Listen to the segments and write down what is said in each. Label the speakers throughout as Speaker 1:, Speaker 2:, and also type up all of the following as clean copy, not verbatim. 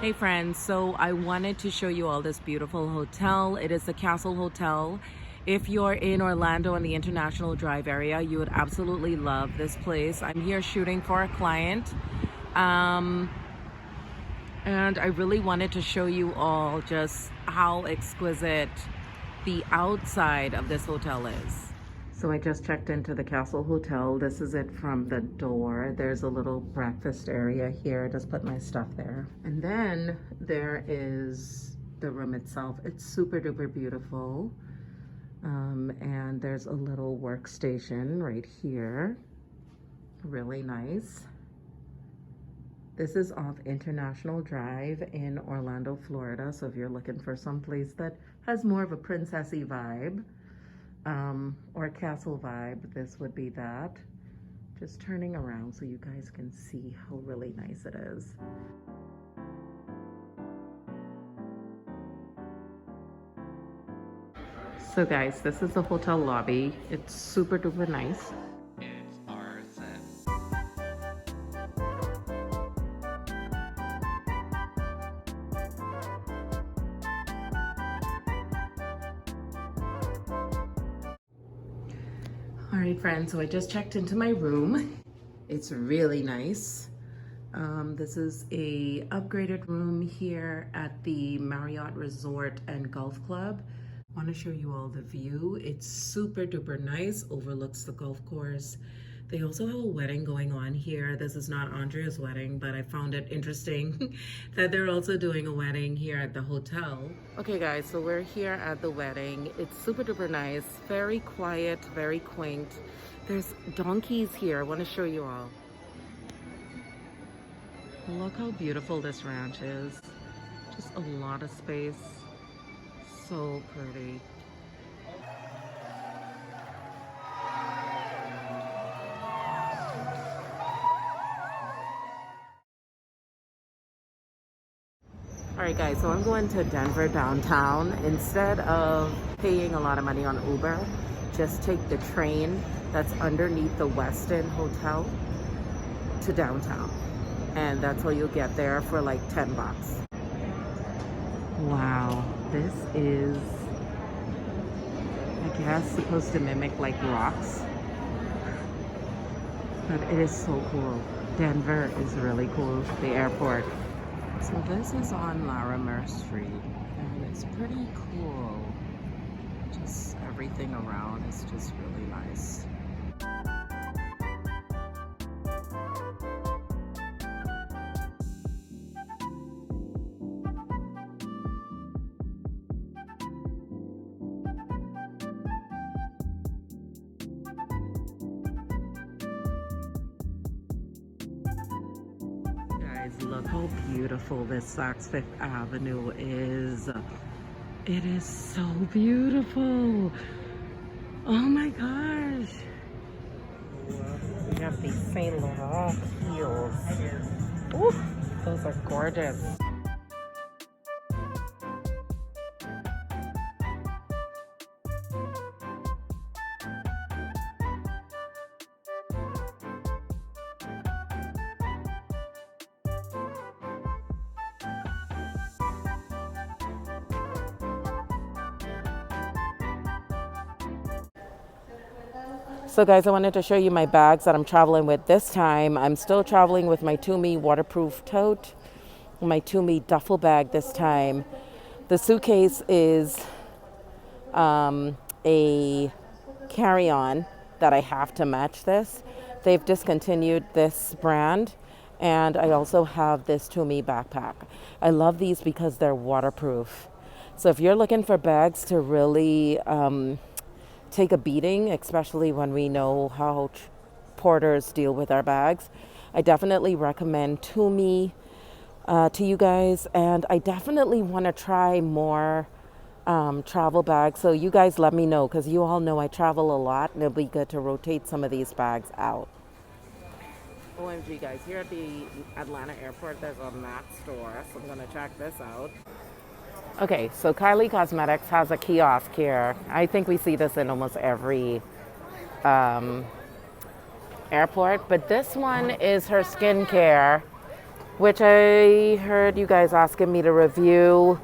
Speaker 1: Hey friends, so I wanted to show you all this beautiful hotel. It is the Castle Hotel. If you're in Orlando in the International Drive area, you would absolutely love this place. I'm here shooting for a client. And I really wanted to show you all just how exquisite the outside of this hotel is. So I just checked into the Castle Hotel. This is it from the door. There's a little breakfast area here. I just put my stuff there. And then there is the room itself. It's super duper beautiful. And there's a little workstation right here. Really nice. This is off International Drive in Orlando, Florida. So if you're looking for some place that has more of a princessy vibe, or a castle vibe, this would be that. Just turning around so you guys can see how really nice it is. So guys, this is the hotel lobby. It's super duper nice. All right, friends, so I just checked into my room. It's really nice. This is a upgraded room here at the Marriott Resort and Golf Club. I want to show you all the view. It's super duper nice, overlooks the golf course. They also have a wedding going on here. This is not Andrea's wedding, but I found it interesting that they're also doing a wedding here at the hotel. Okay guys, so we're here at the wedding. It's super duper nice, very quiet, very quaint. There's donkeys here. I want to show you all. Look how beautiful this ranch is. Just a lot of space. So pretty. Alright guys, so I'm going to Denver downtown. Instead of paying a lot of money on Uber, just take the train that's underneath the Westin Hotel to downtown. And that's how you'll get there for like 10 bucks. Wow, this is, I guess, supposed to mimic like rocks. But it is so cool. Denver is really cool, the airport. So this is on Larimer Street, and it's pretty cool. Just everything around is just really nice. Look how beautiful this Saks Fifth Avenue is. It is so beautiful. Oh my gosh. We have these Saint Laurent heels. Ooh, those are gorgeous. So guys, I wanted to show you my bags that I'm traveling with this time. I'm still traveling with my Tumi waterproof tote, my Tumi duffel bag this time. The suitcase is a carry-on that I have to match this. They've discontinued this brand, and I also have this Tumi backpack. I love these because they're waterproof. So if you're looking for bags to really take a beating, especially when we know how porters deal with our bags, I definitely recommend Tumi to you guys. And I definitely want to try more travel bags. So you guys let me know, because you all know I travel a lot, and it'll be good to rotate some of these bags out. OMG guys, here at the Atlanta airport, there's a MAC store, so I'm going to check this out. Okay, so Kylie Cosmetics has a kiosk here. I think we see this in almost every airport, but this one is her skincare. which I heard you guys asking me to review.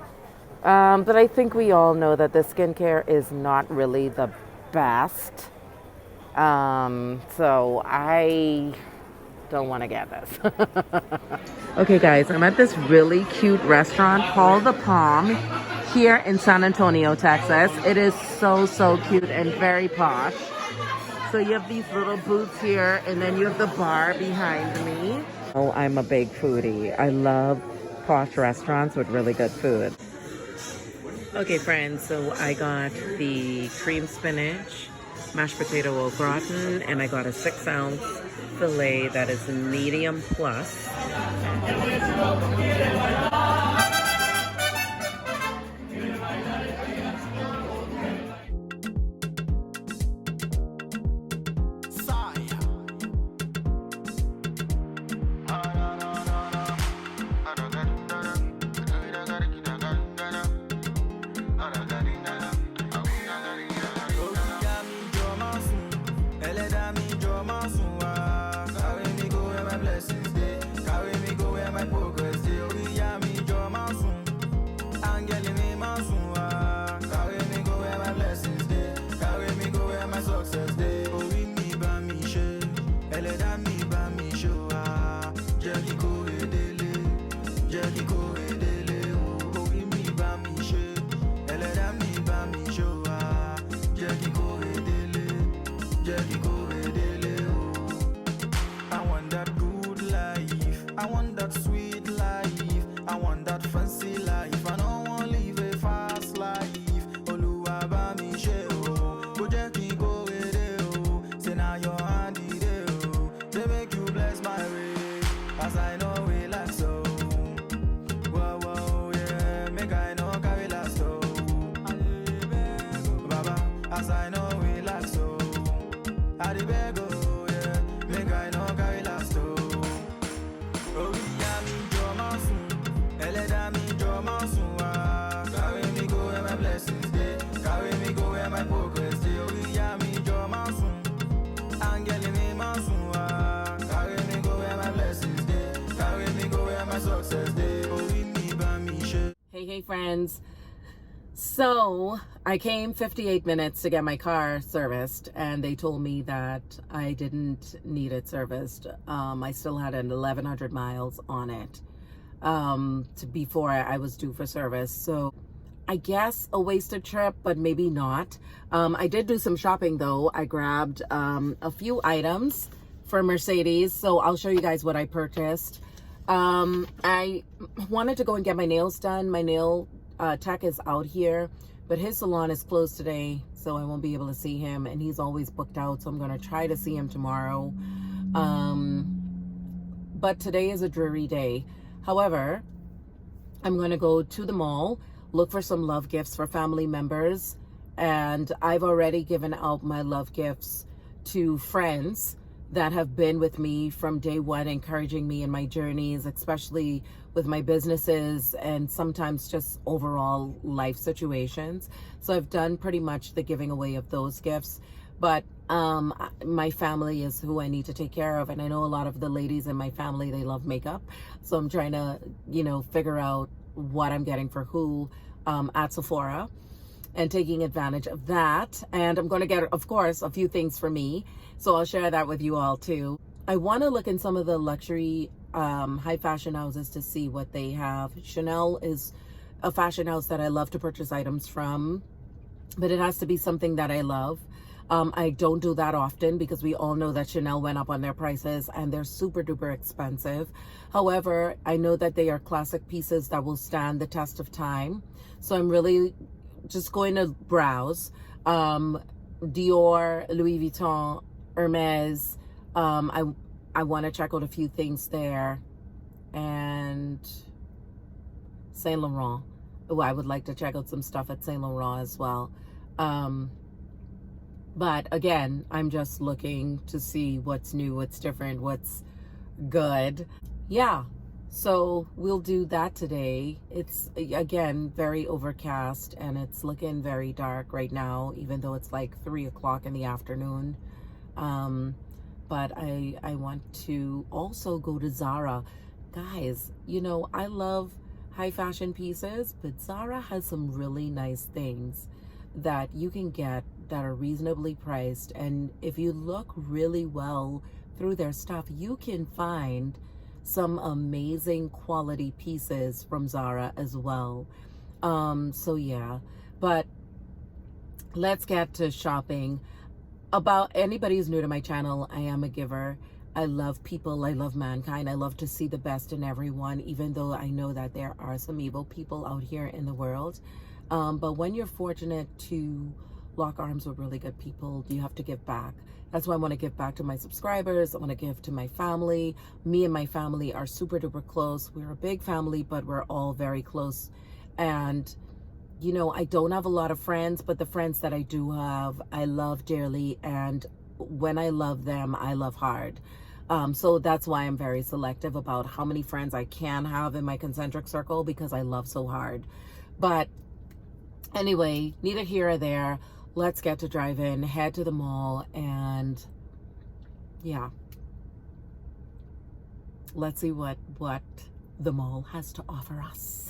Speaker 1: But I think we all know that the skincare is not really the best. So I don't want to get this. Okay guys, I'm at this really cute restaurant called The Palm here in San Antonio, Texas. It is so, so cute and very posh. So you have these little booths here, and then you have the bar behind me. Oh, I'm a big foodie. I love posh restaurants with really good food. Okay friends, so I got the cream spinach, mashed potato au gratin, and I got a 6-ounce filet that is medium plus. Hey friends, so I came 58 minutes to get my car serviced, and they told me that I didn't need it serviced. I still had 1,100 miles on it before I was due for service. So I guess a wasted trip, but maybe not. I did do some shopping though. I grabbed a few items for Mercedes, so I'll show you guys what I purchased. I wanted to go and get my nails done. My nail tech is out here, but his salon is closed today, so I won't be able to see him, and he's always booked out, so I'm going to try to see him tomorrow. But today is a dreary day. However, I'm going to go to the mall, look for some love gifts for family members, and I've already given out my love gifts to friends that have been with me from day one, encouraging me in my journeys, especially with my businesses and sometimes just overall life situations. So I've done pretty much the giving away of those gifts, but my family is who I need to take care of. And I know a lot of the ladies in my family, they love makeup. So I'm trying to, figure out what I'm getting for who at Sephora and taking advantage of that. And I'm going to get, of course, a few things for me. So I'll share that with you all too. I want to look in some of the luxury high fashion houses to see what they have. Chanel is a fashion house that I love to purchase items from, but it has to be something that I love. I don't do that often because we all know that Chanel went up on their prices and they're super duper expensive. However, I know that they are classic pieces that will stand the test of time. So I'm really just going to browse. Dior, Louis Vuitton, Hermes. I want to check out a few things there, and Saint Laurent. Oh, I would like to check out some stuff at Saint Laurent as well. But again, I'm just looking to see what's new, what's different, what's good. Yeah, so we'll do that today. It's again very overcast and it's looking very dark right now, even though it's like 3 o'clock in the afternoon. But I want to also go to Zara. guys, you know, I love high fashion pieces, but Zara has some really nice things that you can get that are reasonably priced. And if you look really well through their stuff, you can find some amazing quality pieces from Zara as well. So yeah, but let's get to shopping. About anybody who's new to my channel, I am a giver. I love people. I love mankind. I love to see the best in everyone, even though I know that there are some evil people out here in the world. But when you're fortunate to lock arms with really good people, you have to give back. That's why I want to give back to my subscribers. I want to give to my family. Me and my family are super duper close. We're a big family, but we're all very close. And you know, I don't have a lot of friends, but the friends that I do have, I love dearly. And when I love them, I love hard. So that's why I'm very selective about how many friends I can have in my concentric circle, because I love so hard. But anyway, neither here or there. Let's get to drive-in, head to the mall, and yeah. Let's see what the mall has to offer us.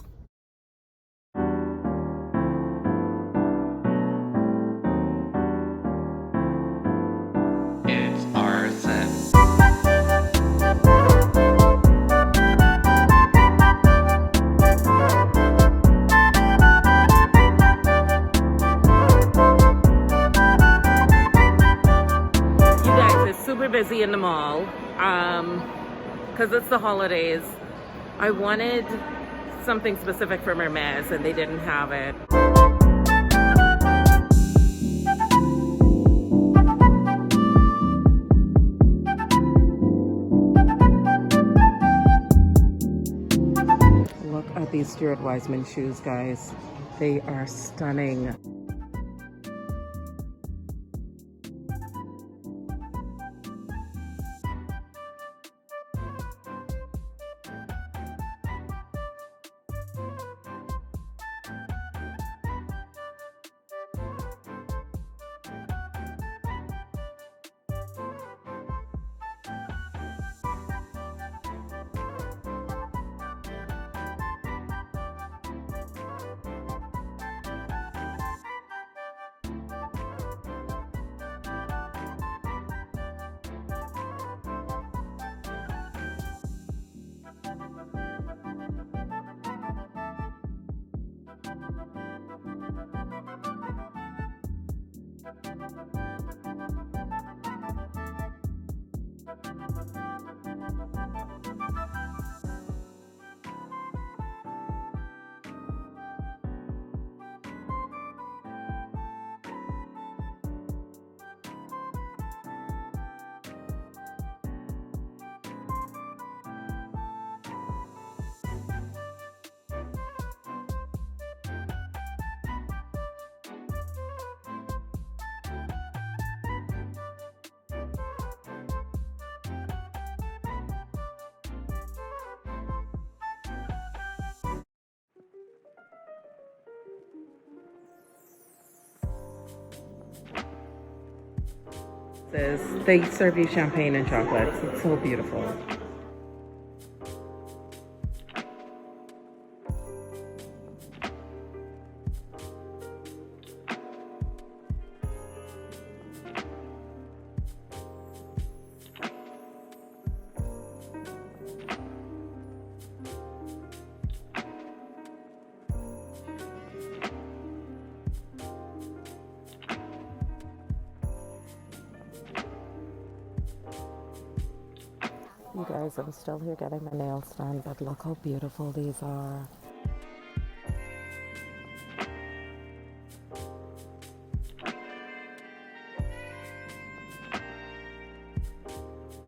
Speaker 1: Busy in the mall because it's the holidays. I wanted something specific from Hermes and they didn't have it. Look at these Stuart Weitzman shoes, guys. They are stunning. They serve you champagne and chocolates. It's so beautiful. You guys, I'm still here getting my nails done, but look how beautiful these are.